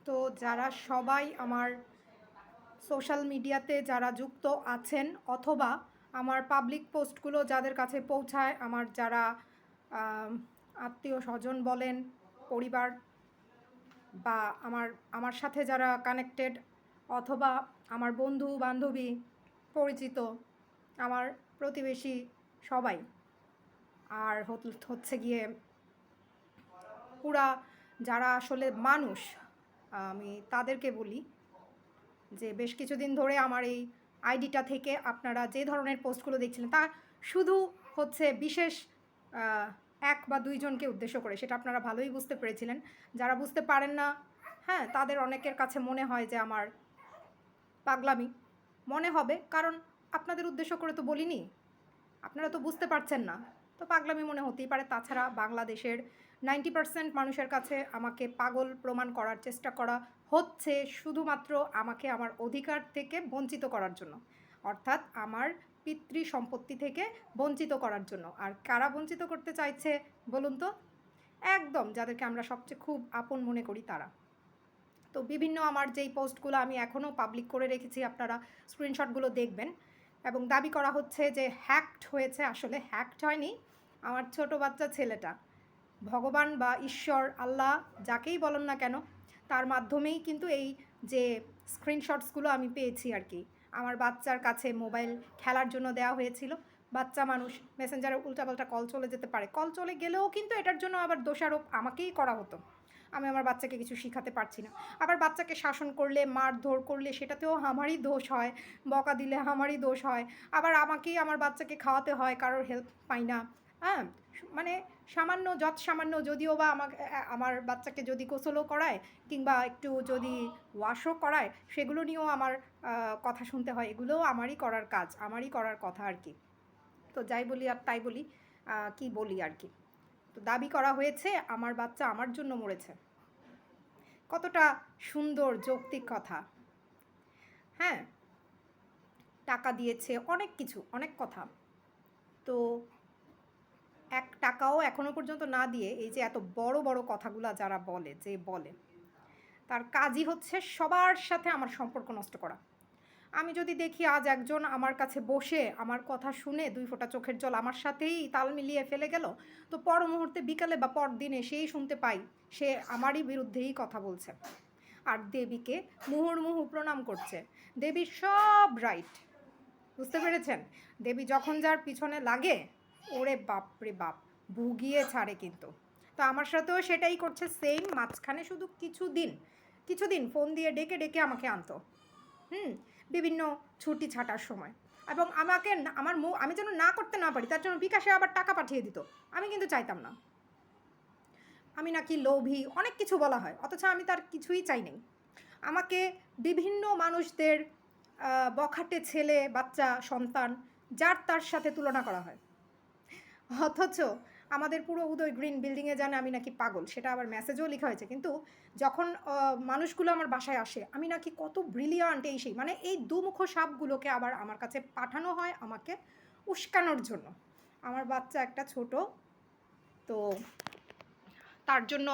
তো যারা সবাই আমার সোশ্যাল মিডিয়াতে যারা যুক্ত আছেন অথবা আমার পাবলিক পোস্টগুলো যাদের কাছে পৌঁছায়, আমার যারা আত্মীয় স্বজন বলেন, পরিবার বা আমার সাথে যারা কানেক্টেড, অথবা আমার বন্ধু বান্ধবী, পরিচিত, আমার প্রতিবেশী, সবাই, আর হচ্ছে গিয়ে পুরা যারা আসলে মানুষ, আমি তাদেরকে বলি যে বেশ কিছুদিন ধরে আমার এই আইডিটা থেকে আপনারা যে ধরনের পোস্টগুলো দেখছিলেন তা শুধু হচ্ছে বিশেষ এক বা দুইজনকে উদ্দেশ্য করে, সেটা আপনারা ভালোই বুঝতে পেরেছিলেন। যারা বুঝতে পারেন না, হ্যাঁ, তাদের অনেকের কাছে মনে হয় যে আমার পাগলামি মনে হবে, কারণ আপনাদের উদ্দেশ্য করে তো বলিনি, আপনারা তো বুঝতে পারছেন না, তো পাগলামি মনে হতেই পারে। তাছাড়া বাংলাদেশের 90% মানুষের কাছে আমাকে পাগল প্রমাণ করার চেষ্টা করা হচ্ছে শুধুমাত্র আমাকে আমার অধিকার থেকে বঞ্চিত করার জন্য, অর্থাৎ আমার পিতৃ সম্পত্তি থেকে বঞ্চিত করার জন্য। আর কারা বঞ্চিত করতে চাইছে বলুন তো? একদম যাদেরকে আমরা সবচেয়ে খুব আপন মনে করি তারা। তো বিভিন্ন আমার যেই পোস্টগুলো আমি এখনও পাবলিক করে রেখেছি, আপনারা স্ক্রিনশটগুলো দেখবেন, এবং দাবি করা হচ্ছে যে হ্যাকড হয়েছে। আসলে হ্যাকড হয়নি, আমার ছোট বাচ্চা ছেলেটা ভগবান বা ঈশ্বর, আল্লাহ, যাকেই বলেন না কেন, তার মাধ্যমেই কিন্তু এই যে স্ক্রিনশটসগুলো আমি পেয়েছি আর কি। আমার বাচ্চার কাছে মোবাইল খেলার জন্য দেওয়া হয়েছিল। বাচ্চা মানুষ, মেসেঞ্জারে উল্টাপাল্টা কল চলে যেতে পারে, কল চলে গেলেও কিন্তু এটার জন্য আবার দোষারোপ আমাকেই করা হতো। আমি আমার বাচ্চাকে কিছু শিখাতে পারছি না। আবার বাচ্চাকে শাসন করলে, মারধর করলে সেটাতেও আমারই দোষ হয়, বকা দিলে আমারই দোষ হয়। আবার আমাকেই আমার বাচ্চাকে খাওয়াতে হয়, কারোর হেল্প পাই না। হ্যাঁ, মানে সামান্য সামান্য যদিও বা আমার বাচ্চাকে যদি গোসলও করায় কিংবা একটু যদি ওয়াশও করায়, সেগুলো নিয়েও আমার কথা শুনতে হয়। এগুলোও আমারই করার কাজ, আমারই করার কথা আর কি। তো যাই বলি আর তাই বলি, কি বলি আর কি। তো দাবি করা হয়েছে আমার বাচ্চা আমার জন্য মরেছে। কতটা সুন্দর যৌক্তিক কথা! হ্যাঁ, টাকা দিয়েছে, অনেক কিছু, অনেক কথা। তো 1 টাকাও এখনো পর্যন্ত না দিয়ে এই যে এত বড় বড় কথাগুলা যারা বলে, যে বলে, তার কাজই হচ্ছে সবার সাথে আমার সম্পর্ক নষ্ট করা। আমি যদি দেখি আজ একজন আমার কাছে বসে আমার কথা শুনে 2 ফোঁটা চোখের জল আমার সাথেই তাল মিলিয়ে ফেলে গেল, তো পর মুহূর্তে বিকালে বা পরদিন এসেই শুনতে পাই সে আমারই বিরুদ্ধেই কথা বলছে আর দেবীকে মুহুর্মুহু প্রণাম করছে। দেবীর সব রাইট, বুঝতে পেরেছেন? দেবী যখন যার পিছনে লাগে, ওরে বাপ রে বাপ, ভুগিয়ে ছাড়ে কিন্তু। তো আমার সাথেও সেটাই করছে সেম। মাঝখানে শুধু কিছুদিন ফোন দিয়ে ডেকে ডেকে আমাকে আনতো, বিভিন্ন ছুটি ছাটার সময়, এবং আমাকে আমি যেন না করতে না পারি তার জন্য বিকাশে আবার টাকা পাঠিয়ে দিত। আমি কিন্তু চাইতাম না, আমি নাকি লোভী, অনেক কিছু বলা হয়, অথচ আমি তার কিছুই চাই নাই। আমাকে বিভিন্ন মানুষদের বখাটে ছেলে, বাচ্চা, সন্তান যার তার সাথে তুলনা করা হয়, অথচ আমাদের পুরো উদয় গ্রিন বিল্ডিংয়ে জানে আমি নাকি পাগল, সেটা আবার মেসেজও লেখা হয়েছে। কিন্তু যখন মানুষগুলো আমার বাসায় আসে আমি নাকি কত ব্রিলিয়ান্ট, এই সেই, মানে এই দুমুখ সাপগুলোকে আবার আমার কাছে পাঠানো হয় আমাকে উস্কানোর জন্য। আমার বাচ্চা একটা ছোট, তো তার জন্য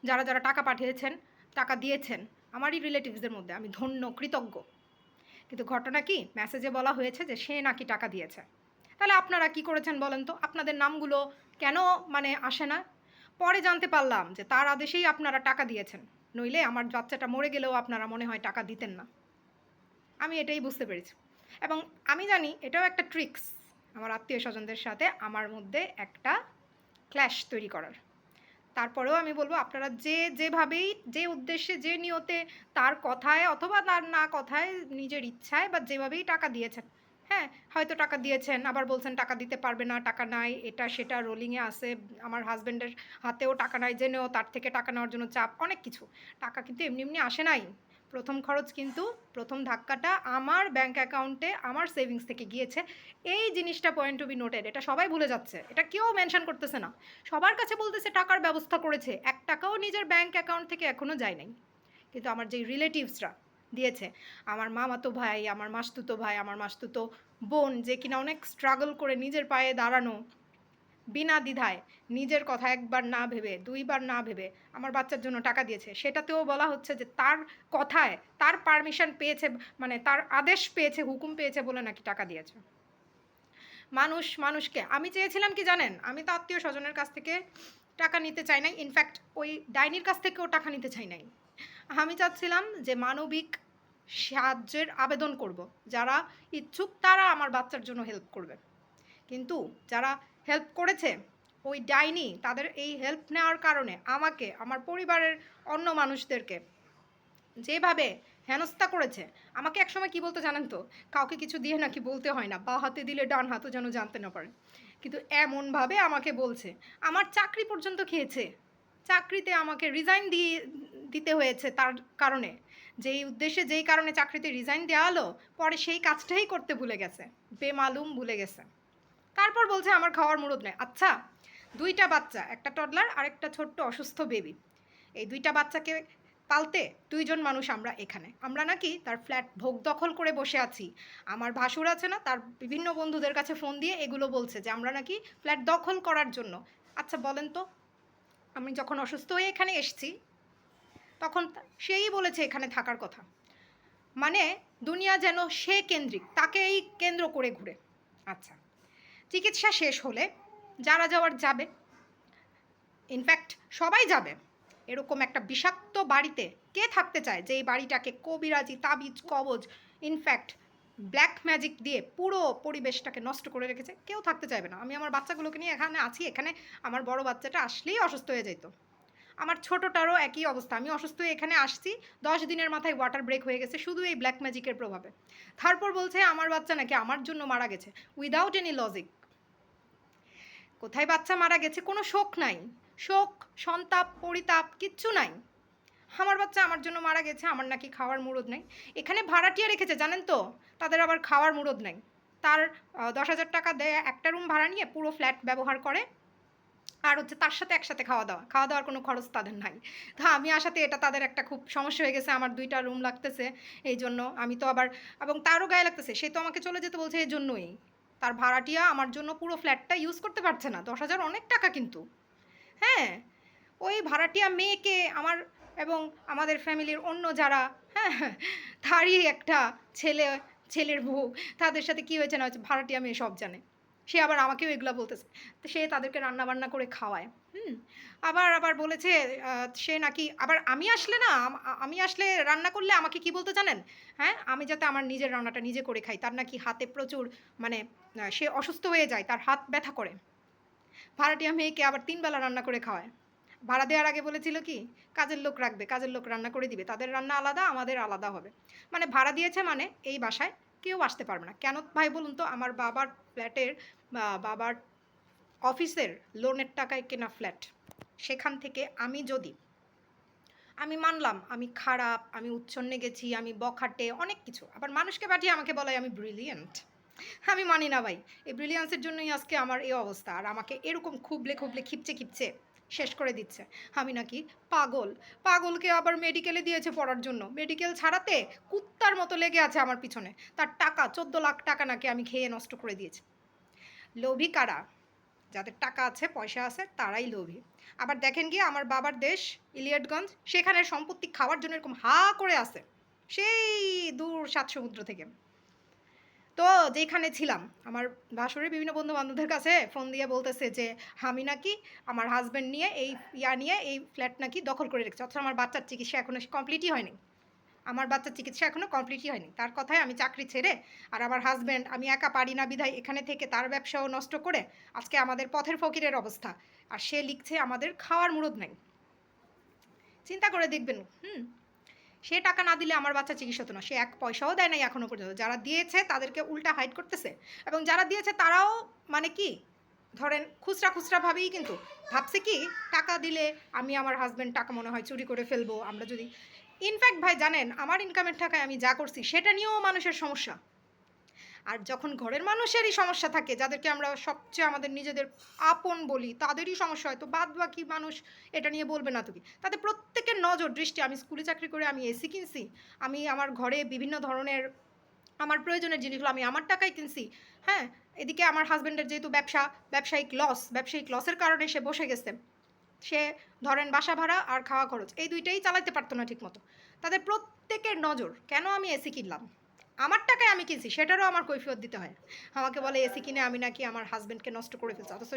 যারা যারা টাকা পাঠিয়েছেন, টাকা দিয়েছেন, আমারই রিলেটিভসদের মধ্যে আমি ধন্য, কৃতজ্ঞ। কিন্তু ঘটনা কি, মেসেজে বলা হয়েছে যে সে নাকি টাকা দিয়েছে। তাহলে আপনারা কি করেছেন বলেন তো? আপনাদের নামগুলো কেন মানে আসে না? পরে জানতে পারলাম যে তার আদেশেই আপনারা টাকা দিয়েছেন, নইলে আমার বাচ্চাটা মরে গেলেও আপনারা মনে হয় টাকা দিতেন না। আমি এটাই বুঝতে পেরেছি। এবং আমি জানি এটাও একটা ট্রিক্স আমার আত্মীয় স্বজনদের সাথে আমার মধ্যে একটা ক্ল্যাশ তৈরি করার। তারপরেও আমি বলব, আপনারা যেভাবেই, যে উদ্দেশ্যে, যে নিয়তে, তার কথায় অথবা তার না কথায়, নিজের ইচ্ছায় বা যেভাবেই টাকা দিয়েছেন, হ্যাঁ, হয়তো টাকা দিয়েছেন, আবার বলছেন টাকা দিতে পারবে না, টাকা নাই, এটা সেটা রোলিংয়ে আছে। আমার হাজব্যান্ডের হাতেও টাকা নাই জেনেও তার থেকে টাকা নেওয়ার জন্য চাপ, অনেক কিছু। টাকা কিন্তু এমনি এমনি আসে নাই। প্রথম খরচ কিন্তু, প্রথম ধাক্কাটা আমার ব্যাঙ্ক অ্যাকাউন্টে আমার সেভিংস থেকে গিয়েছে। এই জিনিসটা পয়েন্ট টু বি নোটেড। এটা সবাই ভুলে যাচ্ছে, এটা কেউ মেনশন করতেছে না। সবার কাছে বলতেছে টাকার ব্যবস্থা করেছে, 1 টাকাও নিজের ব্যাঙ্ক অ্যাকাউন্ট থেকে এখনও যায় নাই। কিন্তু আমার যেই রিলেটিভসরা দিয়েছে, আমার মামাতো ভাই, আমার মাসতুতো ভাই, আমার মাসতুতো বোন, যে কিনা অনেক স্ট্রাগল করে নিজের পায়ে দাঁড়ানো, বিনা দ্বিধায় নিজের কথা একবার না ভেবে, দুইবার না ভেবে আমার বাচ্চার জন্য টাকা দিয়েছে, সেটাতেও বলা হচ্ছে যে তার কথায়, তার পারমিশন পেয়েছে, মানে তার আদেশ পেয়েছে, হুকুম পেয়েছে বলে নাকি টাকা দিয়েছে। মানুষকে আমি চেয়েছিলাম কি জানেন? আমি তো আত্মীয়-স্বজনের কাছ থেকে টাকা নিতে চাই নাই। ইনফ্যাক্ট ওই ডাইনির কাছ থেকেও টাকা নিতে চাই নাই। আমি চাচ্ছিলাম যে মানবিক সাহায্যের আবেদন করব। যারা ইচ্ছুক তারা আমার বাচ্চার জন্য হেল্প করবে। কিন্তু যারা হেল্প করেছে, ওই ডাইনি তাদের এই হেল্প নেওয়ার কারণে আমাকে, আমার পরিবারের অন্য মানুষদেরকে যেভাবে হেনস্থা করেছে, আমাকে একসময় কি বলতে জানেন তো? কাউকে কিছু দিয়ে নাকি বলতে হয় না, বাঁ হাতে দিলে ডান হাতও যেন জানতে না পারে। কিন্তু এমনভাবে আমাকে বলছে, আমার চাকরি পর্যন্ত খেয়েছে। চাকরিতে আমাকে রিজাইন দিতে হয়েছে তার কারণে। যেই উদ্দেশ্যে, যেই কারণে চাকরিতে রিজাইন দেওয়া হলো, পরে সেই কাজটাই করতে ভুলে গেছে। বেমালুম ভুলে গেছে। তারপর বলছে আমার খাওয়ার মুরদ নেই। আচ্ছা, ২টা বাচ্চা, একটা টডলার আর একটা ছোট্ট অসুস্থ বেবি। এই ২টা বাচ্চাকে পালতে ২ জন মানুষ আমরা এখানে। আমরা নাকি তার ফ্ল্যাট ভোগ দখল করে বসে আছি। আমার ভাসুর আছে না, তার বিভিন্ন বন্ধুদের কাছে ফোন দিয়ে এগুলো বলছে যে আমরা নাকি ফ্ল্যাট দখল করার জন্য। আচ্ছা বলেন তো, আমি যখন অসুস্থ হয়ে এখানে এসেছি, তখন সেই বলেছে এখানে থাকার কথা। মানে দুনিয়া যেন সে কেন্দ্রিক, তাকেই কেন্দ্র করে ঘুরে। আচ্ছা, চিকিৎসা শেষ হলে যারা যাওয়ার যাবে, ইনফ্যাক্ট সবাই যাবে। এরকম একটা বিষাক্ত বাড়িতে কে থাকতে চায় যে এই বাড়িটাকে কবিরাজি, তাবিজ, কবজ, ইনফ্যাক্ট ব্ল্যাক ম্যাজিক দিয়ে পুরো পরিবেশটাকে নষ্ট করে রেখেছে? কেউ থাকতে চাইবে না। আমি আমার বাচ্চাগুলোকে নিয়ে এখানে আছি, এখানে আমার বড় বাচ্চাটা আসলেই অসুস্থ হয়ে যেত। আমার ছোটোটারও একই অবস্থা। আমি অসুস্থ হয়ে এখানে আসছি, ১০ দিনের মাথায় ওয়াটার ব্রেক হয়ে গেছে শুধু এই ব্ল্যাক ম্যাজিকের প্রভাবে। তারপর বলছে আমার বাচ্চা নাকি আমার জন্য মারা গেছে, উইদাউট এনি লজিক। কোথায় বাচ্চা মারা গেছে কোনো শোক নাই, শোক, সন্তাপ, পরিতাপ কিচ্ছু নাই। আমার বাচ্চা আমার জন্য মারা গেছে, আমার নাকি খাওয়ার মুরদ নাই। এখানে ভাড়াটিয়া রেখেছে জানেন তো, তাদের আবার খাওয়ার মুরদ নাই। তার ১০,০০০ টাকা দেয় একটা রুম ভাড়া নিয়ে পুরো ফ্ল্যাট ব্যবহার করে, আর হচ্ছে তার সাথে একসাথে খাওয়া দাওয়ার কোনো খরচ তাদের নাই। তা আমি আসাতে এটা তাদের একটা খুব সমস্যা হয়ে গেছে। আমার ২টা রুম লাগতেছে, এই জন্য আমি তো আবার, এবং তারও গায়ে লাগতেছে, সে তো আমাকে চলে যেতে বলছে এই জন্যই। তার ভাড়াটিয়া আমার জন্য পুরো ফ্ল্যাটটা ইউজ করতে পারছে না। ১০,০০০ অনেক টাকা কিন্তু। হ্যাঁ, ওই ভাড়াটিয়া মেয়েকে আমার এবং আমাদের ফ্যামিলির অন্য যারা, হ্যাঁ, তারই একটা ছেলে, ছেলের বউ, তাদের সাথে কী হয়েছে না হয়েছে ভাড়াটিয়া মেয়ে সব জানে। সে আবার আমাকেও এগুলা বলতেছে। তো সে তাদেরকে রান্না-বান্না করে খাওয়ায়। আবার বলেছে সে নাকি আবার আমি আসলে না, আমি আসলে রান্না করলে আমাকে কি বলতে জানেন? হ্যাঁ, আমি যাতে আমার নিজের রান্নাটা নিজে করে খাই। তার নাকি হাতে প্রচুর, মানে সে অসুস্থ হয়ে যায়, তার হাত ব্যথা করে। ভাড়াটিয়া মেয়েকে আবার ৩ বেলা রান্না করে খাওয়ায়। ভাড়া দেওয়ার আগে বলেছিল কি, কাজের লোক রাখবে, কাজের লোক রান্না করে দিবে। তাদের রান্না আলাদা, আমাদের আলাদা হবে। মানে ভাড়া দিয়েছে মানে এই বাসায় কেউ আসতে পারবে না। কেন ভাই বলুন তো? আমার বাবার ফ্ল্যাটের বা বাবার অফিসের লোনের টাকায় কেনা ফ্ল্যাট। সেখান থেকে আমি যদি, আমি মানলাম আমি খারাপ, আমি উচ্ছন্নে গেছি, আমি বখাটে, অনেক কিছু। আবার মানুষকে পাঠিয়ে আমাকে বলে আমি ব্রিলিয়ান্ট। আমি মানি না ভাই। এই ব্রিলিয়ান্সের জন্যই আজকে আমার এই অবস্থা। আর আমাকে এরকম খুবলে খিপচে শেষ করে দিচ্ছে। আমি নাকি পাগল। পাগলকে আবার মেডিকেলে দিয়েছে পড়ার জন্য। মেডিকেল ছাড়াতে কুত্তার মতো লেগে আছে আমার পিছনে। তার টাকা ১৪ লাখ টাকা নাকি আমি খেয়ে নষ্ট করে দিয়েছি। লোভী কারা? যাদের টাকা আছে, পয়সা আছে, তারাই লোভী। আবার দেখেন গিয়ে আমার বাবার দেশ ইলিয়টগঞ্জ, সেখানের সম্পত্তি খাওয়ার জন্য এরকম হা করে আছে, সেই দূর ৭ সমুদ্র থেকে। তো যেখানে ছিলাম, আমার ভাসুরের বিভিন্ন বন্ধু-বান্ধবদের কাছে ফোন দিয়ে বলতেছে যে আমি নাকি আমার হাসব্যান্ড নিয়ে এই ফ্ল্যাট নাকি দখল করে রেখেছি। অথচ আমার বাচ্চার চিকিৎসা এখনো কমপ্লিটই হয়নি। আমার বাচ্চার চিকিৎসা এখনো কমপ্লিটই হয়নি। তার কথায় আমি চাকরি ছেড়ে, আর আমার হাসব্যান্ড, আমি একা পারি না বিধায় এখানে থেকে তার ব্যবসাও নষ্ট করে আজকে আমাদের পথের ফকিরের অবস্থা। আর সে লিখছে আমাদের খাওয়ার মুরদ নাই। চিন্তা করে দেখবেন। সে টাকা না দিলে আমার বাচ্চা চিকিৎসা হতো না। সে ১ পয়সাও দেয় নাই এখনো পর্যন্ত। যারা দিয়েছে তাদেরকে উল্টা হাইড করতেছে, এবং যারা দিয়েছে তারাও মানে কি, ধরেন খুচরা ভাবেই কিন্তু ভাবছে কি টাকা দিলে আমি, আমার হাসব্যান্ড টাকা মনে হয় চুরি করে ফেলবো আমরা যদি। ইনফ্যাক্ট ভাই জানেন, আমার ইনকামের টাকায় আমি যা করছি সেটা নিয়েও মানুষের সমস্যা। আর যখন ঘরের মানুষেরই সমস্যা থাকে, যাদেরকে আমরা সবচেয়ে আমাদের নিজেদের আপন বলি, তাদেরই সমস্যা হয়, তো বাদ বাকি মানুষ এটা নিয়ে বলবে না তো কি? তাদের প্রত্যেকের নজর দৃষ্টি, আমি স্কুলে চাকরি করে আমি এসি কিনছি, আমি আমার ঘরে বিভিন্ন ধরনের আমার প্রয়োজনের জিনিসগুলো আমি আমার টাকায় কিনছি, হ্যাঁ, এদিকে আমার হাজব্যান্ডের যেহেতু ব্যবসায়িক লসের কারণে সে বসে গেছে। সে ধরেন বাসা ভাড়া আর খাওয়া খরচ এই দুইটাই চালাতে পারতো না ঠিকমতো। তাদের প্রত্যেকের নজর কেন আমি এসি কিনলাম, আমার টাকায় আমি কিনছি সেটারও আমার কৈফিয়ত দিতে হয়। আমাকে বলে এসি কিনে আমি নাকি আমার হাজব্যান্ডকে নষ্ট করে ফেলছি, অথচ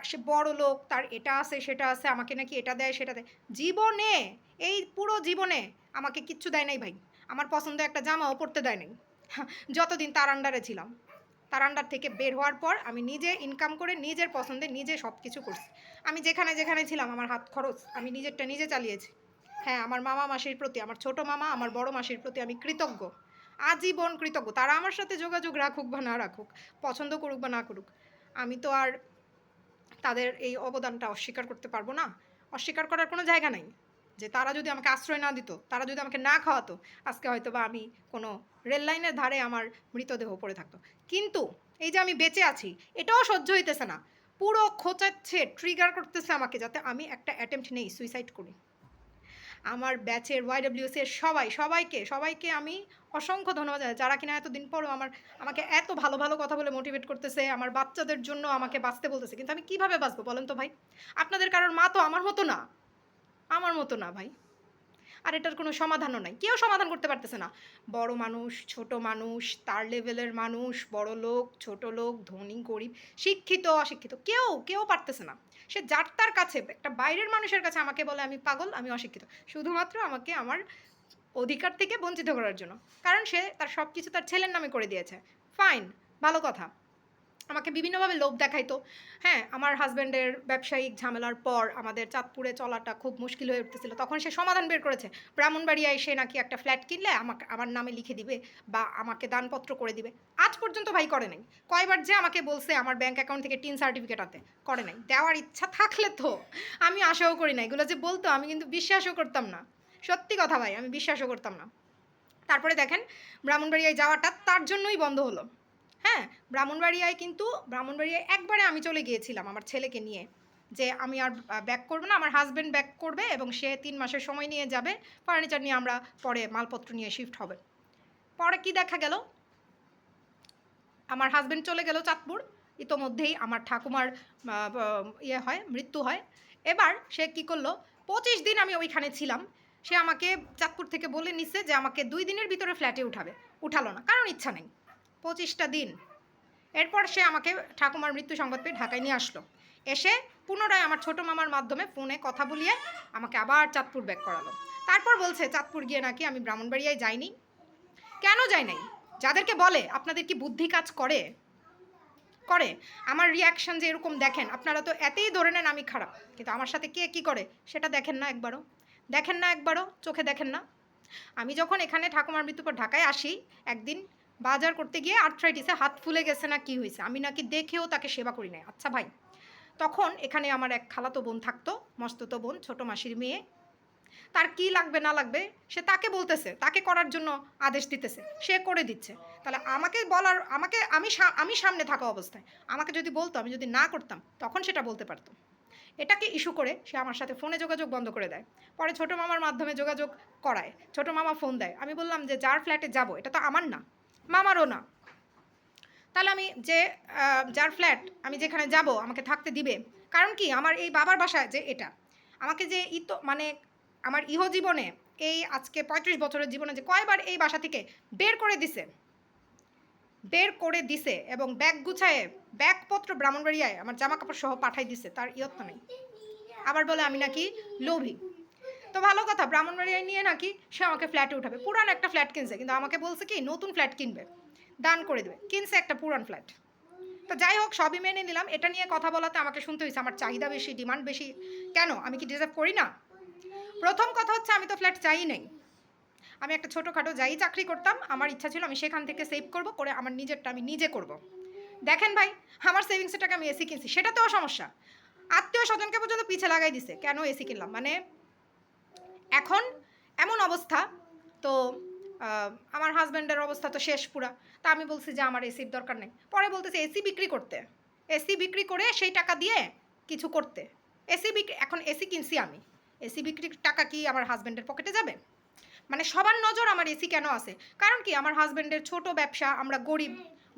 সে বড় লোক, তার এটা আছে সেটা আছে, আমাকে নাকি এটা দেয় সেটা দেয়। জীবনে, এই পুরো জীবনে আমাকে কিচ্ছু দেয় নাই ভাই। আমার পছন্দ একটা জামাও পরতে দেয় নাই যতদিন তার আন্ডারে ছিলাম। তার আন্ডার থেকে বের হওয়ার পর আমি নিজে ইনকাম করে নিজের পছন্দে নিজে সব কিছু করছি। আমি যেখানে যেখানে ছিলাম আমার হাত খরচ আমি নিজেরটা নিজে চালিয়েছি। হ্যাঁ, আমার মামা মাসির প্রতি, আমার ছোট মামা আমার বড় মাসির প্রতি আমি কৃতজ্ঞ, আজীবন কৃতজ্ঞ। তারা আমার সাথে যোগাযোগ রাখুক বা না রাখুক, পছন্দ করুক বা না করুক, আমি তো আর তাদের এই অবদানটা অস্বীকার করতে পারবো না। অস্বীকার করার কোনো জায়গা নাই। যে তারা যদি আমাকে আশ্রয় না দিত, তারা যদি আমাকে না খাওয়াতো, আজকে হয়তো বা আমি কোনো রেল লাইনের ধারে আমার মৃতদেহ পড়ে থাকতো। কিন্তু এই যে আমি বেঁচে আছি, এটাও সহ্য হইতেছে না। পুরো খোঁচাচ্ছে, ট্রিগার করতেছে আমাকে যাতে আমি একটা অ্যাটেম্প্ট নেই, সুইসাইড করি। আমার ব্যাচের ওয়াইডব্লিউসি এর সবাইকে আমি অসংখ্য ধন্যবাদ জানাই, যারা কিনা এতদিন পরও আমাকে এত ভালো ভালো কথা বলে মোটিভেট করতেছে, আমার বাচ্চাদের জন্য আমাকে বাঁচতে বলতেছে। কিন্তু আমি কিভাবে বাঁচবো বলেন তো ভাই? আপনাদের কারোর মা তো আমার মতো না ভাই। আর এটার কোনো সমাধানও নাই, কেউ সমাধান করতে পারতেছে না। বড় মানুষ, ছোট মানুষ, তার লেভেলের মানুষ, বড় লোক, ছোট লোক, ধনী গরিব, শিক্ষিত অশিক্ষিত, কেউ পারতেছে না। সে যার তার কাছে, একটা বাইরের মানুষের কাছে আমাকে বলে আমি পাগল, আমি অশিক্ষিত, শুধুমাত্র আমাকে আমার অধিকার থেকে বঞ্চিত করার জন্য। কারণ সে তার সব কিছু তার ছেলের নামে করে দিয়েছে। ফাইন, ভালো কথা। আমাকে বিভিন্নভাবে লোভ দেখাইতো। হ্যাঁ, আমার হাজব্যান্ডের ব্যবসায়িক ঝামেলার পর আমাদের চাঁদপুরে চলাটা খুব মুশকিল হয়ে উঠতেছিল। তখন সে সমাধান বের করেছে। ব্রাহ্মণবাড়িয়ায় সে নাকি একটা ফ্ল্যাট কিনলে আমার নামে লিখে দিবে বা আমাকে দানপত্র করে দিবে। আজ পর্যন্ত ভাই করে নাই। কয়বার যে আমাকে বলছে আমার ব্যাংক অ্যাকাউন্ট থেকে টিন সার্টিফিকেট আনতে, করে নাই। দেওয়ার ইচ্ছা থাকলে তো আমি আশাও করি না। এগুলো যে বলতো আমি কিন্তু বিশ্বাসও করতাম না। সত্যি কথা ভাই, আমি বিশ্বাসও করতাম না। তারপরে দেখেন ব্রাহ্মণবাড়িয়ায় যাওয়াটা তার জন্যই বন্ধ হলো। হ্যাঁ, ব্রাহ্মণবাড়িয়ায় একবারে আমি চলে গিয়েছিলাম আমার ছেলেকে নিয়ে, যে আমি আর ব্যাক করবো না, আমার হাজব্যান্ড ব্যাক করবে এবং সে 3 মাসের সময় নিয়ে যাবে। ফার্নিচার নিয়ে আমরা পরে মালপত্র নিয়ে শিফট হবে। পরে কি দেখা গেল, আমার হাজব্যান্ড চলে গেল চাঁদপুর। ইতোমধ্যেই আমার ঠাকুমার মৃত্যু হয়। এবার সে কি করলো, 25 দিন আমি ওইখানে ছিলাম। সে আমাকে চাঁদপুর থেকে বলে নিছে যে আমাকে 2 দিনের ভিতরে ফ্ল্যাটে উঠাবে। উঠালো না, কারণ ইচ্ছা নেই। 25টা দিন। এরপর সে আমাকে ঠাকুমার মৃত্যু সংবাদ পেয়ে ঢাকায় নিয়ে আসলো। এসে পুনরায় আমার ছোটো মামার মাধ্যমে ফোনে কথা বলিয়ে আমাকে আবার চাঁদপুর ব্যাক করালো। তারপর বলছে চাঁদপুর গিয়ে নাকি আমি ব্রাহ্মণবাড়িয়ায় যাইনি। কেন যাই নাই? যাদেরকে বলে আপনাদের কি বুদ্ধি কাজ করে? আমার রিয়াকশান যে এরকম দেখেন, আপনারা তো এতেই ধরে নেন আমি খারাপ। কিন্তু আমার সাথে কে কী করে সেটা দেখেন না একবারও চোখে দেখেন না। আমি যখন এখানে ঠাকুমার মৃত্যুর পর ঢাকায় আসি, একদিন বাজার করতে গিয়ে আর্থ্রাইটিসে হাত ফুলে গেছে না কি হয়েছে, আমি নাকি দেখেও তাকে সেবা করি নাই। আচ্ছা ভাই, তখন এখানে আমার এক খালাতো বোন থাকতো, মস্তুতো বোন, ছোটো মাসির মেয়ে। তার কি লাগবে না লাগবে সে তাকে বলতেছে, তাকে করার জন্য আদেশ দিতেছে, সে করে দিচ্ছে। তাহলে আমাকে বলার, আমি সামনে থাকা অবস্থায় আমাকে যদি বলতো, আমি যদি না করতাম, তখন সেটা বলতে পারতো। এটাকে ইস্যু করে সে আমার সাথে ফোনে যোগাযোগ বন্ধ করে দেয়। পরে ছোটো মামার মাধ্যমে যোগাযোগ করায়, ছোটো মামা ফোন দেয়। আমি বললাম যে যার ফ্ল্যাটে যাব এটা তো আমার না, মামারও না। তাহলে আমি যে যার ফ্ল্যাট আমি যেখানে যাব আমাকে থাকতে দিবে। কারণ কি, আমার এই বাবার বাসায় যে এটা আমাকে যে মানে আমার জীবনে, এই আজকে 35 বছরের জীবনে যে কয়বার এই বাসা থেকে বের করে দিছে এবং ব্যাগ গুছায়ে ব্যাগপত্র ব্রাহ্মণবাড়িয়ায় আমার জামা কাপড় সহ পাঠাই দিছে, তার ইয়ত্তা নেই। আবার বলে আমি নাকি লোভী। তো ভালো কথা, ব্রাহ্মণবাড়িয়ায় নিয়ে নাকি সে আমাকে ফ্ল্যাটে উঠাবে। পুরান একটা ফ্ল্যাট কিনছে, কিন্তু আমাকে বলছে কি নতুন ফ্ল্যাট কিনবে, দান করে দেবে। কিনছে একটা পুরান ফ্ল্যাট। তো যাই হোক, সবই মেনে নিলাম। এটা নিয়ে কথা বলাতে আমাকে শুনতে হয়েছে আমার চাহিদা বেশি, ডিমান্ড বেশি। কেন, আমি কি ডিজার্ভ করি না? প্রথম কথা হচ্ছে আমি তো ফ্ল্যাট চাই নাই। আমি একটা ছোটোখাটো যাই চাকরি করতাম, আমার ইচ্ছা ছিল আমি সেখান থেকে সেভ করব, করে আমার নিজেরটা আমি নিজে করব। দেখেন ভাই, আমার সেভিংসের টাকা আমি এসি কিনছি, সেটাতেও সমস্যা। আত্মীয় স্বজনকে পর্যন্ত পিছে লাগাই দিছে, কেন এসি কিনলাম। মানে এখন এমন অবস্থা, তো আমার হাজব্যান্ডের অবস্থা তো শেষ পুরা। তা আমি বলছি যে আমার এসির দরকার নেই। পরে বলতেছে এসি বিক্রি করে সেই টাকা দিয়ে কিছু করতে। এখন এসি কিনছি আমি, এসি বিক্রির টাকা কি আমার হাজব্যান্ডের পকেটে যাবে? মানে সবার নজর আমার এসি কেন আছে? কারণ কি, আমার হাজব্যান্ডের ছোট ব্যবসা, আমরা গরিব,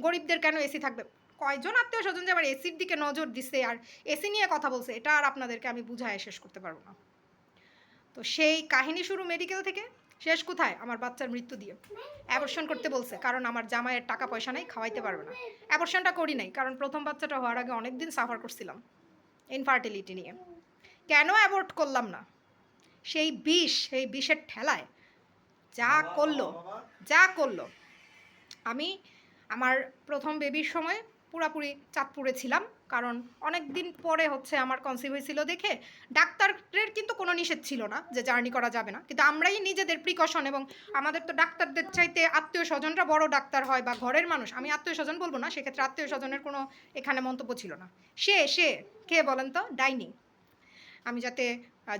গরিবদের কেন এসি থাকবে? কয়জন আত্মীয় স্বজন যে আবার এসির দিকে নজর দিছে আর এসি নিয়ে কথা বলছে, এটা আর আপনাদেরকে আমি বুঝায় শেষ করতে পারবো না। তো সেই কাহিনী শুরু মেডিকেল থেকে, শেষ কোথায়? আমার বাচ্চার মৃত্যু দিয়ে। অ্যাবর্শন করতে বলছে, কারণ আমার জামাইয়ের টাকা পয়সা নেই, খাওয়াইতে পারবে না। অ্যাবর্শনটা করি নাই, কারণ প্রথম বাচ্চাটা হওয়ার আগে অনেক দিন সাফার করছিলাম ইনফার্টিলিটি নিয়ে। কেন অ্যাবর্ট করলাম না? সেই বিষের ঠেলায় যা করলো। আমি আমার প্রথম বেবির সময় পুরাপুরি চাঁদপুরে ছিলাম, কারণ অনেক দিন পরে হচ্ছে আমার কনসিভ হয়েছিল দেখে ডাক্তারের কিন্তু কোনো নিষেধ ছিল না যে জার্নি করা যাবে না, কিন্তু আমরাই নিজেদের প্রিকশন, এবং আমাদের তো ডাক্তারদের চাইতে আত্মীয় স্বজনরা বড় ডাক্তার হয় বা ঘরের মানুষ, আমি আত্মীয় স্বজন বলবো না, সেক্ষেত্রে আত্মীয় স্বজনের কোনো এখানে মন্তব্য ছিল না। সে কে বলেন তো? ডাইনি। আমি যাতে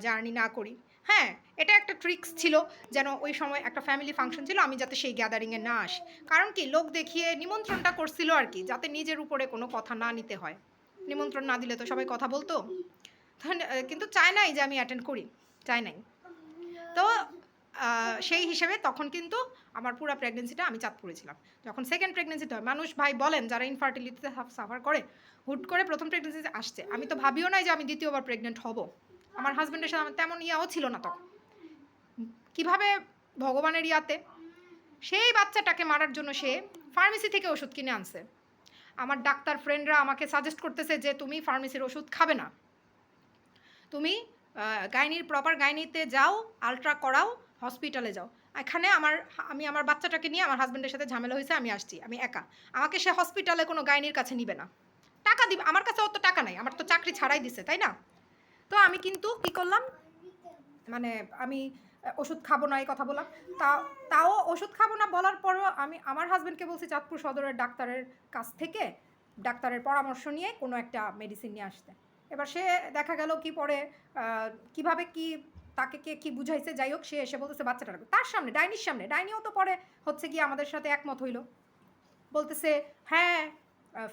জার্নি না করি। হ্যাঁ, এটা একটা ট্রিক্স ছিল, যেন ওই সময় একটা ফ্যামিলি ফাংশন ছিল, আমি যাতে সেই গ্যাদারিংয়ে না আসি। কারণ কি, লোক দেখিয়ে নিমন্ত্রণটা করছিল আর কি, যাতে নিজের উপরে কোনো কথা না নিতে হয়। নিমন্ত্রণ না দিলে তো সবাই কথা বলতো, কিন্তু চায় নাই যে আমি অ্যাটেন্ড করি, চায় নাই। তো সেই হিসেবে তখন কিন্তু আমার পুরো প্রেগনেন্সিটা আমি চাঁদপুরে ছিলাম। যখন সেকেন্ড প্রেগনেন্সিতে হয়, মানুষ ভাই বলেন যারা ইনফার্টিলিটিতে সাফার করে, হুট করে প্রথম প্রেগনেন্সিতে আসছে, আমি তো ভাবিও নাই যে আমি দ্বিতীয়বার প্রেগনেন্ট হব। আমার হাজব্যান্ডের সাথে আমার তেমন ইয়াও ছিল না তখন। কিভাবে ভগবানের ইয়াতে সেই বাচ্চাটাকে মারার জন্য সে ফার্মেসি থেকে ওষুধ কিনে আনছে। আমার ডাক্তার ফ্রেন্ডরা আমাকে সাজেস্ট করতেছে যে তুমি ফার্মেসির ওষুধ খাবে না, তুমি গাইনির প্রপার গাইনিতে যাও, আলট্রা করাও, হসপিটালে যাও। এখানে আমি আমার বাচ্চাটাকে নিয়ে আমার হাজব্যান্ডের সাথে ঝামেলা হয়েছে, আমি আসছি, আমি একা, আমাকে সে হসপিটালে কোনো গাইনির কাছে নিবে না, টাকা দিবে। আমার কাছে অত টাকা নাই, আমার তো চাকরি ছাড়াই দিছে, তাই না? তো আমি কিন্তু কী করলাম, মানে আমি ওষুধ খাবো না এই কথা বললাম। তাও ওষুধ খাবো না বলার পরও আমি আমার হাজব্যান্ডকে বলছি চাঁদপুর সদরের ডাক্তারের কাছ থেকে ডাক্তারের পরামর্শ নিয়ে কোনো একটা মেডিসিন নিয়ে আসতে। এবার সে দেখা গেল কি পরে কিভাবে কি তাকে কে কী বুঝাইছে, যাই হোক, সে এসে বলতেছে বাচ্চাটা রাখবে তার সামনে, ডাইনির সামনে। ডাইনিও তো পরে হচ্ছে গিয়ে আমাদের সাথে একমত হইল, বলতেছে হ্যাঁ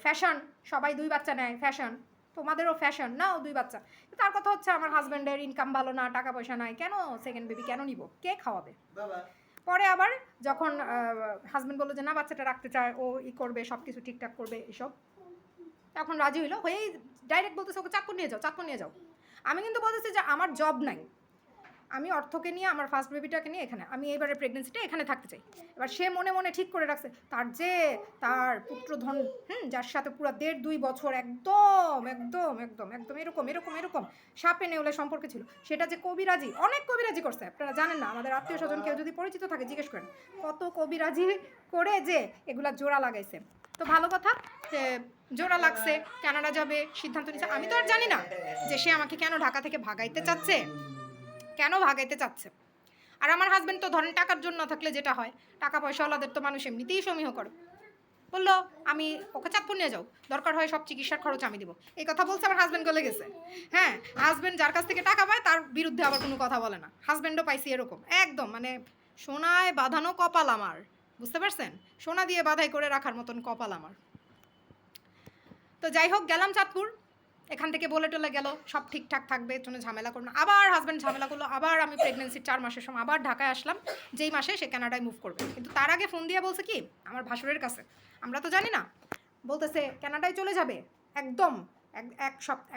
ফ্যাশন, সবাই 2 বাচ্চা নেয়, ফ্যাশন, তোমাদেরও ফ্যাশন, নাও 2 বাচ্চা। তার কথা হচ্ছে আমার হাজব্যান্ডের ইনকাম ভালো না, টাকা পয়সা নাই, কেন সেকেন্ড বেবি কেন নিব, কে খাওয়াবে? পরে আবার যখন হাজব্যান্ড বললো যে না বাচ্চাটা রাখতে চায়, ও করবে, সব কিছু ঠিকঠাক করবে এসব, তখন রাজি হইলো, হয়েই ডাইরেক্ট বলতেছে ওকে চাঁদপুর নিয়ে যাও। আমি কিন্তু বলতেছি যে আমার জব নাই, আমি অর্থকে নিয়ে, আমার ফার্স্ট বেবিটাকে নিয়ে এখানে, আমি এইবারে প্রেগনেন্সিটা এখানে থাকতে চাই। এবার সে মনে মনে ঠিক করে রাখছে তার পুত্রধন, যার সাথে পুরো 1.5-2 বছর একদম একদম একদম একদম এরকম এরকম এরকম সাপে নেউলে সম্পর্কে ছিল, সেটা যে কবিরাজি, অনেক কবিরাজি করছে, আপনারা জানেন না। আমাদের আত্মীয় স্বজন কেউ যদি পরিচিত থাকে জিজ্ঞেস করেন, কত কবিরাজি করে যে এগুলা জোড়া লাগাইছে। তো ভালো কথা, যে জোড়া লাগছে, কানাডা যাবে সিদ্ধান্ত নিচ্ছে। আমি তো আর জানি না যে সে আমাকে কেন ঢাকা থেকে ভাগাইতে চাচ্ছে, আর আমার হাজব্যান্ড তো ধরেন টাকার জন্য থাকলে যেটা হয়, টাকা পয়সাওয়ালাদের তো মানুষ এমনিতেই সমীহ করে, বললো আমি ওকে চাঁদপুর নিয়ে যাও, দরকার হয় সব চিকিৎসার খরচ আমি দিব, এই কথা বলছে। আমার হাজব্যান্ড গলে গেছে। হ্যাঁ, হাজব্যান্ড যার কাছ থেকে টাকা পায় তার বিরুদ্ধে আবার কোনো কথা বলে না। হাজব্যান্ডও পাইছি এরকম, একদম মানে সোনায় বাঁধানো কপাল আমার, বুঝতে পারছেন? সোনা দিয়ে বাঁধাই করে রাখার মতন কপাল আমার। তো যাই হোক, গেলাম চাঁদপুর, এখান থেকে বলে টলে গেল সব ঠিকঠাক থাকবে, কোনো ঝামেলা করবো না। আবার হাজব্যান্ড ঝামেলা করলো, আবার আমি প্রেগনেন্সির 4 মাসের সময় আবার ঢাকায় আসলাম, যেই মাসে সে কানাডায় মুভ করবে। কিন্তু তার আগে ফোন দিয়ে বলছে কি আমার ভাসুরের কাছে, আমরা তো জানি না, বলতেছে কানাডায় চলে যাবে একদম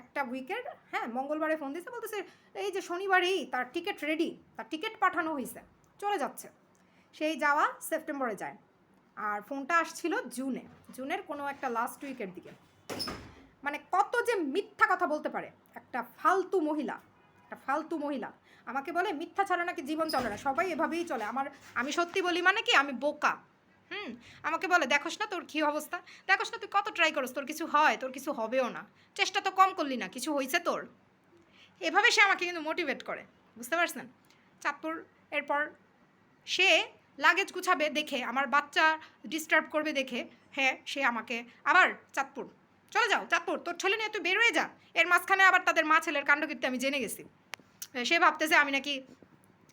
একটা উইকের, হ্যাঁ, মঙ্গলবারে ফোন দিয়েছে, বলতেছে এই যে শনিবারেই তার টিকিট রেডি, তার টিকিট পাঠানো হয়েছে, চলে যাচ্ছে। সেই যাওয়া সেপ্টেম্বরে যায়, আর ফোনটা আসছিল জুনের কোনো একটা লাস্ট উইকের দিকে। মানে কত যে মিথ্যা কথা বলতে পারে একটা ফালতু মহিলা। আমাকে বলে মিথ্যা ছাড়া নাকি জীবন চলে না, সবাই এভাবেই চলে। আমি সত্যি বলি মানে কি আমি বোকা। আমাকে বলে দেখোস না তোর কী অবস্থা, দেখোস না তুই কত ট্রাই করস, তোর কিছু হয়, তোর কিছু হবেও না, চেষ্টা তো কম করলি না, কিছু হয়েছে তোর। এভাবে সে আমাকে কিন্তু মোটিভেট করে, বুঝতে পারছেন? চাঁদপুর এরপর সে লাগেজ গুছাবে দেখে, আমার বাচ্চা ডিস্টার্ব করবে দেখে, হ্যাঁ, সে আমাকে আবার চাঁদপুর চলে যাও, চাঁদপুর তোর ছেলে নিয়ে তুই বের হয়ে যা। এর মাঝখানে আবার তাদের মা ছেলের কাণ্ডকীর্তি আমি জেনে গেছি। সে ভাবতেছে আমি নাকি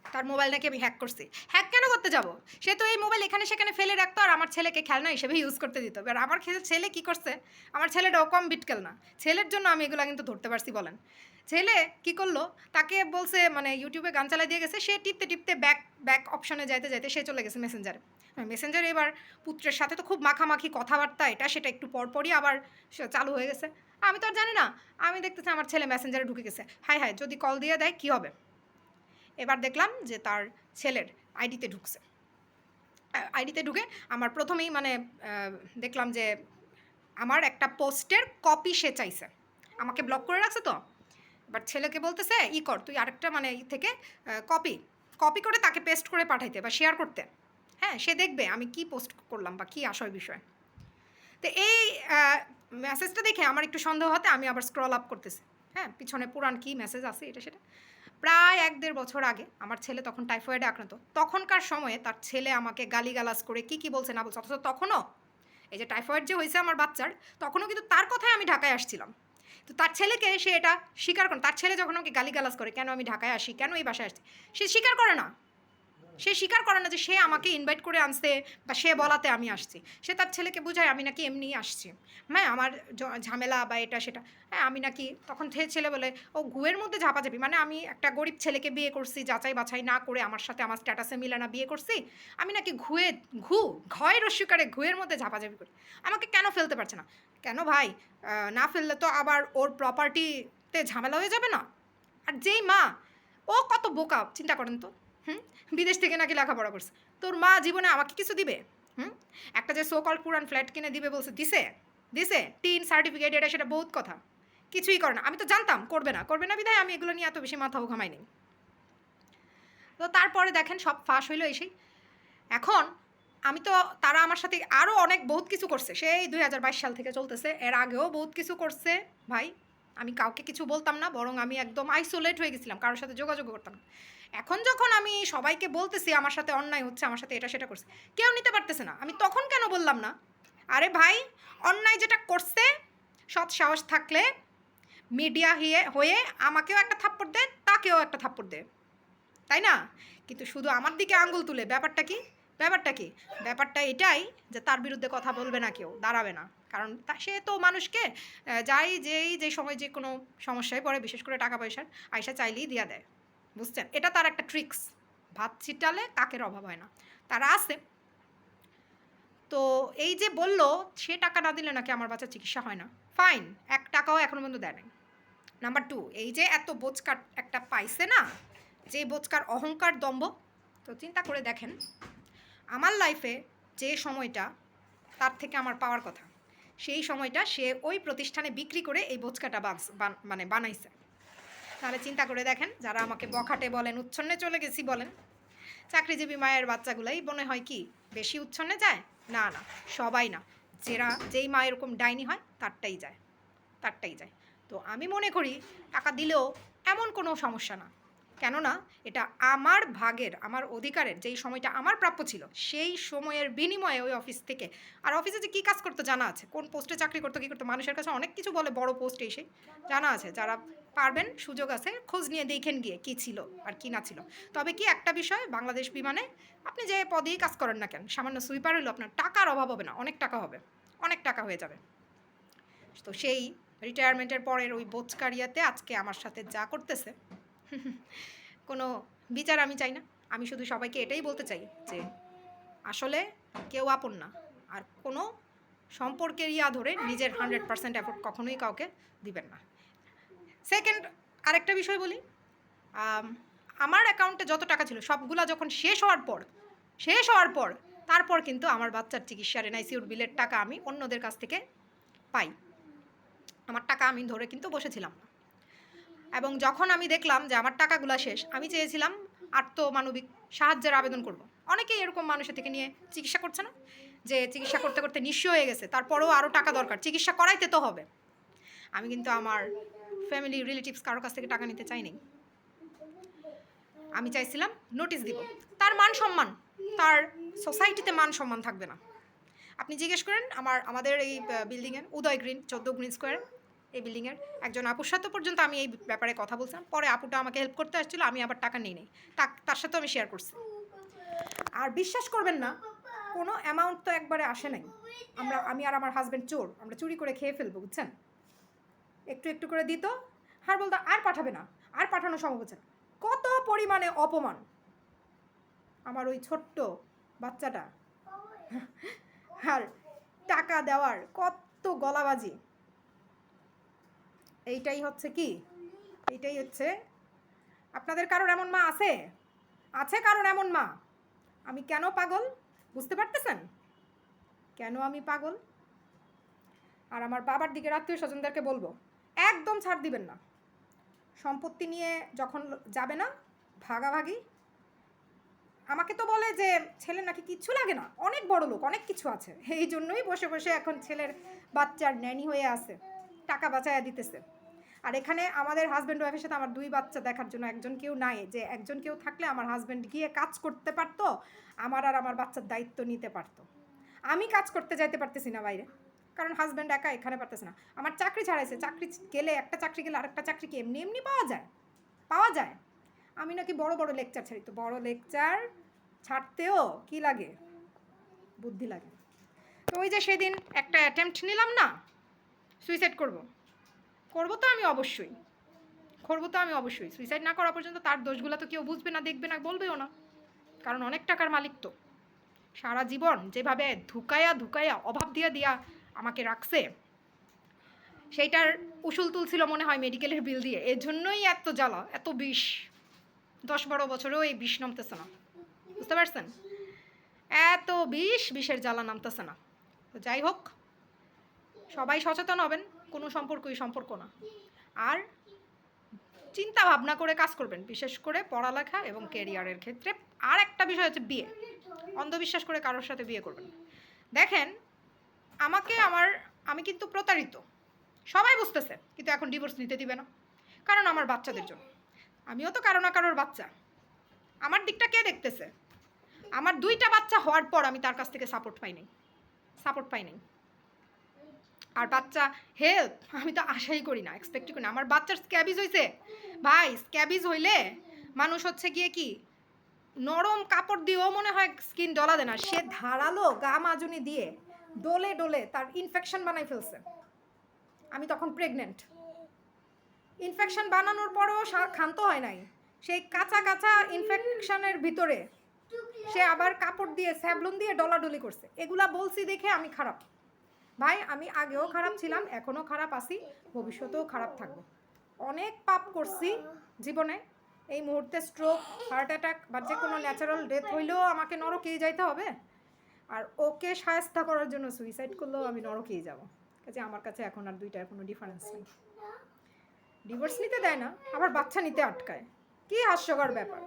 তার মোবাইল নাকি আমি হ্যাক করছি। হ্যাক কেন করতে যাব? সে তো এই মোবাইল এখানে সেখানে ফেলে রাখতো আর আমার ছেলেকে খেলনা হিসেবে ইউজ করতে দিত। এবার আমার ছেলে কী করছে, আমার ছেলেটাও কম বিটকেল না, ছেলের জন্য আমি এগুলো কিন্তু ধরতে পারছি। বলেন ছেলে কি করলো, তাকে বলছে মানে ইউটিউবে গান চালাই দিয়ে গেছে, সে টিপতে টিপতে ব্যাক ব্যাক অপশনে যাইতে যাইতে সে চলে গেছে মেসেঞ্জারে। মেসেঞ্জারে এবার পুত্রের সাথে তো খুব মাখামাখি কথাবার্তা, এটা সেটা একটু পরপরই আবার চালু হয়ে গেছে। আমি তো আর জানি না, আমি দেখতেছি আমার ছেলে মেসেঞ্জারে ঢুকে গেছে। হায় হায়, যদি কল দিয়ে দেয় কী হবে। এবার দেখলাম যে তার ছেলের আইডিতে ঢুকছে। আইডিতে ঢুকে আমার প্রথমেই মানে দেখলাম যে আমার একটা পোস্টের কপি সে চাইছে, আমাকে ব্লক করে রাখছে তো। এবার ছেলেকে বলতেছে ই কর, তুই আরেকটা মানে ই থেকে কপি করে তাকে পেস্ট করে পাঠাইতে বা শেয়ার করতে। হ্যাঁ, সে দেখবে আমি কি পোস্ট করলাম বা কী আশয় বিষয়। তো এই মেসেজটা দেখে আমার একটু সন্দেহ হতে আমি আবার স্ক্রল আপ করতেছি। হ্যাঁ, পিছনে পুরান কী মেসেজ আছে এটা সেটা। প্রায় 1-1.5 বছর আগে আমার ছেলে তখন টাইফয়েডে আক্রান্ত। তখনকার সময়ে তার ছেলে আমাকে গালিগালাজ করে কী বলছে না বলছে, অথচ তখনও এই যে টাইফয়েড যে হয়েছে আমার বাচ্চার, তখনও কিন্তু তার কথায় আমি ঢাকায় আসছিলাম। তো তার ছেলেকে সে এটা স্বীকার করে। তার ছেলে যখন আমাকে গালিগালাজ করে কেন আমি ঢাকায় আসি, কেন এই বাসায় আসছি, সে স্বীকার করে না। সে স্বীকার করে না যে সে আমাকে ইনভাইট করে আনছে বা সে বলাতে আমি আসছি। সে তার ছেলেকে বোঝায় আমি নাকি এমনিই আসছি। হ্যাঁ, আমার ঝামেলা বা এটা সেটা। হ্যাঁ, আমি নাকি তখন ছেলে বলে ও ঘুয়ের মধ্যে ঝাপাঝাপি, মানে আমি একটা গরিব ছেলেকে বিয়ে করছি যাচাই বাছাই না করে, আমার সাথে আমার স্ট্যাটাসে মিলে না বিয়ে করছি, আমি নাকি ঘয়ের অস্বীকারে ঘুয়ের মধ্যে ঝাপাঝাপি করি। আমাকে কেন ফেলতে পারছে না? কেন ভাই, না ফেললে তো আবার ওর প্রপার্টিতে ঝামেলা হয়ে যাবে না? আর যেই মা, ও কত বোকা চিন্তা করেন তো। হুম, বিদেশ থেকে নাকি লেখাপড়া করছে, তোর মা জীবনে আমাকে কিছু দিবে? একটা যে সো কল পুরান ফ্ল্যাট কিনে দিবে বলছে, দিছে দিছে টিন সার্টিফিকেট এটা সেটা বহুত কথা, কিছুই করে না। আমি তো জানতাম করবে না বিধায় আমি এগুলো নিয়ে এত বেশি মাথাও ঘামাইনি। তো তারপরে দেখেন সব ফাঁস হইলো এসেই। এখন আমি তো, তারা আমার সাথে আরও অনেক বহুত কিছু করছে, সেই 2022 সাল থেকে চলতেছে, এর আগেও বহুত কিছু করছে ভাই। আমি কাউকে কিছু বলতাম না, বরং আমি একদম আইসোলেট হয়ে গেছিলাম, কারোর সাথে যোগাযোগ করতাম না। এখন যখন আমি সবাইকে বলতেছি আমার সাথে অন্যায় হচ্ছে, আমার সাথে এটা সেটা করছে, কেউ নিতে পারতেছে না। আমি তখন কেন বললাম না? আরে ভাই, অন্যায় যেটা করছে, সৎ সাহস থাকলে মিডিয়া হয়ে আমাকেও একটা থাপ্পড় দেয়, তাকেও একটা থাপ্পড় দেয়, তাই না? কিন্তু শুধু আমার দিকে আঙ্গুল তুলে ব্যাপারটা এটাই যে তার বিরুদ্ধে কথা বলবে না, কেউ দাঁড়াবে না। কারণ সে তো মানুষকে যেই সময় যে কোনো সমস্যায় পড়ে, বিশেষ করে টাকা পয়সার, আয়সা চাইলেই দিয়া দেয়, বুঝছেন? এটা তার একটা ট্রিক্স। ভাত ছিটালে কাকের অভাব হয় না, তারা আছে। তো এই যে বলল সে টাকা না দিলে নাকি আমার বাচ্চার চিকিৎসা হয় না, ফাইন, 1 টাকাও এখনো পর্যন্ত দেয় নাই। নাম্বার 2, এই যে এত বোচকার একটা পাইছে না, যে বোচকার অহংকার দম্ভ। তো চিন্তা করে দেখেন, আমার লাইফে যে সময়টা তার থেকে আমার পাওয়ার কথা, সেই সময়টা সে ওই প্রতিষ্ঠানে বিক্রি করে এই বোচকাটা মানে বানাইছে। তাহলে চিন্তা করে দেখেন, যারা আমাকে বখাটে বলেন, উচ্ছন্নে চলে গেছি বলেন, চাকরিজীবী মায়ের বাচ্চাগুলাই মনে হয় কি বেশি উচ্ছন্নে যায়? না না, সবাই না। যেই মা এরকম ডাইনি হয় তারটাই যায়। তো আমি মনে করি টাকা দিলেও এমন কোনো সমস্যা না। কেননা এটা আমার ভাগের, আমার অধিকারের, যেই সময়টা আমার প্রাপ্য ছিল, সেই সময়ের বিনিময়ে ওই অফিস থেকে, আর অফিসে যে কী কাজ করতো জানা আছে, কোন পোস্টে চাকরি করতো, কী করতো, মানুষের কাছে অনেক কিছু বলে, বড় পোস্টে এসে জানা আছে। যারা পারবেন, সুযোগ আছে, খোঁজ নিয়ে দেখেন গিয়ে কী ছিল আর কী না ছিল। তবে কি একটা বিষয়, বাংলাদেশ বিমানে আপনি যে পদেই কাজ করেন না কেন, সামান্য সুইপার হইলো, আপনার টাকার অভাব হবে না, অনেক টাকা হবে, অনেক টাকা হয়ে যাবে। তো সেই রিটায়ারমেন্টের পরের ওই বোচকারিয়াতে আজকে আমার সাথে যা করতেছে, কোনো বিচার আমি চাই না। আমি শুধু সবাইকে এটাই বলতে চাই যে আসলে কেউ আপন না, আর কোনো সম্পর্কের ধরে নিজের 100% এফোর্ট কখনোই কাউকে দিবেন না। সেকেন্ড, আরেকটা বিষয় বলি, আমার অ্যাকাউন্টে যত টাকা ছিল সবগুলা যখন শেষ হওয়ার পর তারপর কিন্তু আমার বাচ্চার চিকিৎসার এনআইসিউর বিলের টাকা আমি অন্যদের কাছ থেকে পাই। আমার টাকা আমি ধরে কিন্তু বসেছিলাম না। এবং যখন আমি দেখলাম যে আমার টাকাগুলো শেষ, আমি চেয়েছিলাম আর্থমানবিক সাহায্যের আবেদন করব। অনেকেই এরকম মানুষের থেকে নিয়ে চিকিৎসা করছে না, যে চিকিৎসা করতে করতে নিঃস্ব হয়ে গেছে, তারপরেও আরও টাকা দরকার, চিকিৎসা করাইতে তো হবে। আমি কিন্তু আমার ফ্যামিলি রিলেটিভস কারোর কাছ থেকে টাকা নিতে চাইনি। আমি চাইছিলাম নোটিশ দিব, তার মান সম্মান, তার সোসাইটিতে মান সম্মান থাকবে না। আপনি জিজ্ঞেস করেন আমাদের এই বিল্ডিংয়ের উদয় গ্রিন 14 গ্রিন স্কোয়ার, এই বিল্ডিংয়ের একজন আপুর সাথে পর্যন্ত আমি এই ব্যাপারে কথা বলছিলাম। পরে আপুটা আমাকে হেল্প করতে আসছিল, আমি আবার টাকা নিই নাই, তার সাথেও আমি শেয়ার করছি। আর বিশ্বাস করবেন না, কোনো অ্যামাউন্ট তো একবারে আসে নাই। আমি আর আমার হাজব্যান্ড চোর, আমরা চুরি করে খেয়ে ফেলবো, বুঝছেন? একটু একটু করে দিত, আর বলতো আর পাঠাবে না, আর পাঠানো সম্ভব হচ্ছে না। কত পরিমাণে অপমান আমার ওই ছোট্ট বাচ্চাটা, আর টাকা দেওয়ার কত গলাবাজি। এইটাই হচ্ছে কি, এইটাই হচ্ছে, আপনাদের কারোর এমন মা আছে? আছে কারণ এমন মা? আমি কেন পাগল বুঝতে পারতেছেন? কেন আমি পাগল? আর আমার বাবার দিকের আত্মীয় স্বজনদেরকে বলবো, একদম ছাড় দিবেন না। সম্পত্তি নিয়ে যখন যাবে না ভাগাভাগি, আমাকে তো বলে যে ছেলে নাকি কিচ্ছু লাগে না, অনেক বড় লোক, অনেক কিছু আছে, এই জন্যই বসে বসে এখন ছেলের বাচ্চার ন্যানি হয়ে আছে, টাকা বাঁচায়া দিতেছে। আর এখানে আমাদের হাজব্যান্ড ওয়াইফের সাথে আমার 2 বাচ্চা দেখার জন্য একজন কেউ নাই, যে একজন কেউ থাকলে আমার হাজব্যান্ড গিয়ে কাজ করতে পারতো, আমার আর আমার বাচ্চার দায়িত্ব নিতে পারতো। আমি কাজ করতে যাইতে পারতেছি না বাইরে, কারণ হাজব্যান্ড একা এখানে পারতেছে না। আমার চাকরি ছাড়াইছে, চাকরি গেলে একটা চাকরি গেলে আরেকটা চাকরি কি এমনি এমনি পাওয়া যায়? পাওয়া যায়? আমি নাকি বড় বড় লেকচার ছাড়ি, তো বড় লেকচার ছাড়তেও কি লাগে? বুদ্ধি লাগে। তো ওই যে সেদিন একটা অ্যাটেম্পট নিলাম না সুইসাইড করব, করবো তো আমি অবশ্যই, করবো তো আমি অবশ্যই। সুইসাইড না করা পর্যন্ত তার দোষগুলো তো কেউ বুঝবে না, দেখবে না, বলবেও না, কারণ অনেক টাকার মালিক তো। সারা জীবন যেভাবে ধুকায়া ধুকায়া অভাব দিয়া দিয়া আমাকে রাখছে, সেইটার উসুল তুলছিল মনে হয় মেডিকেলের বিল দিয়ে, এর জন্যই এত জ্বালা, এত বিষ। 10-12 বছরেও এই বিষ নামতেছে না, বুঝতে পারছেন? এত বিষের জ্বালা নামতেছে না। তো যাই হোক, সবাই সচেতন হবেন, কোনো সম্পর্কই সম্পর্ক না। আর চিন্তা ভাবনা করে কাজ করবেন, বিশেষ করে পড়ালেখা এবং ক্যারিয়ারের ক্ষেত্রে। আর একটা বিষয় হচ্ছে বিয়ে, অন্ধবিশ্বাস করে কারোর সাথে বিয়ে করবেন। দেখেন, আমি কিন্তু প্রতারিত, সবাই বুঝতেছে, কিন্তু এখন ডিভোর্স নিতে দিবে না, কারণ আমার বাচ্চাদের জন্য। আমিও তো কারো না কারোর বাচ্চা, আমার দিকটা কে দেখতেছে? আমার 2টা বাচ্চা হওয়ার পর আমি তার কাছ থেকে সাপোর্ট পাই নাই। আর বাচ্চা হেল্প আমি তো আশাই করি না, এক্সপেক্টই করি না। আমার বাচ্চার স্ক্যাবিজ হয়েছে ভাই, স্ক্যাবিজ হইলে মানুষ হচ্ছে গিয়ে কি নরম কাপড় দিয়েও মনে হয় স্কিন ডলা দেয় না, সে ধারালো গা মাজুনি দিয়ে ডলে ডলে তার ইনফেকশন বানাই ফেলছে। আমি তখন প্রেগনেন্ট, ইনফেকশন বানানোর পরেও ক্ষান্ত হয় নাই, সেই কাঁচা কাঁচা ইনফেকশনের ভিতরে সে আবার কাপড় দিয়ে স্যাবলুন দিয়ে ডলাডলি করছে। এগুলা বলছি দেখে আমি খারাপ ভাই, আমি আগেও খারাপ ছিলাম, এখনও খারাপ আছি, ভবিষ্যতেও খারাপ থাকবো। অনেক পাপ করছি জীবনে, এই মুহূর্তে স্ট্রোক, হার্ট অ্যাটাক বা যে কোনো ন্যাচারাল ডেথ হইলেও আমাকে নরকেই যাইতে হবে, আর ওকে শায়েস্তা করার জন্য সুইসাইড করলেও আমি নরকেই যাব। কাজে আমার কাছে এখন আর 2টার কোনো ডিফারেন্স নেই। ডিভোর্স নিতে দেয় না, আবার বাচ্চা নিতে আটকায়, কি হাস্যকর ব্যাপার।